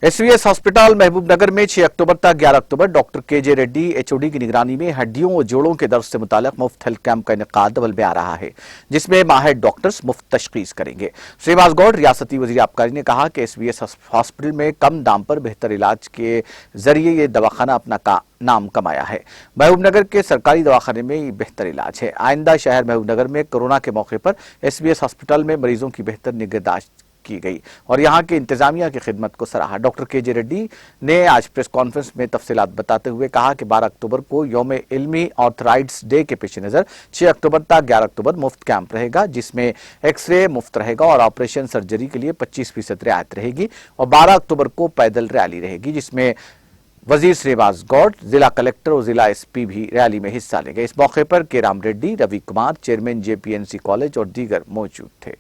एसवीएस hospital महबूब नगर में 6 अक्टूबर तक 11 अक्टूबर doctor के रेड्डी एचओडी की निगरानी में हड्डियों और जोड़ों के दर्द से मुताल्लिक मुफ्त हेल्थ कैंप का इनेकाद अमल में आ रहा है, जिसमें माहिर डॉक्टर्स मुफ्त तशखीस करेंगे। श्रीनिवास गौड़ रियासती वजीर आबकारी ने कहा कि एसवीएस हॉस्पिटल में कम दाम पर बेहतर इलाज के जरिए ये दवाखाना अपना नाम कमाया है। महबूब नगर के सरकारी दवाखाने में ये बेहतर इलाज है। आइंदा शहर महबूब नगर में कोरोना के मौके पर एसवीएस हॉस्पिटल में मरीजों की बेहतर निगहदाश्त की गई और यहां के इंतजामिया की खिदमत को सराहा। डॉक्टर के रेड्डी ने आज प्रेस कॉन्फ्रेंस में तफसीलात बताते हुए कहा कि 12 अक्टूबर को यौम इल्मी ऑर्थराइटिस डे के पेश नज़र 6 अक्टूबर तक 11 अक्टूबर मुफ्त कैंप रहेगा, जिसमें एक्सरे मुफ्त रहेगा और ऑपरेशन सर्जरी के लिए 25% रियायत रहेगी और 12 अक्टूबर को पैदल रैली रहेगी, जिसमें वजीर श्रीनिवास गौड़, जिला कलेक्टर और जिला एसपी भी रैली में हिस्सा लेंगे। इस मौके पर के रेड्डी, रवि कुमार, चेयरमैन जेपीएनसी कॉलेज और दीगर मौजूद थे।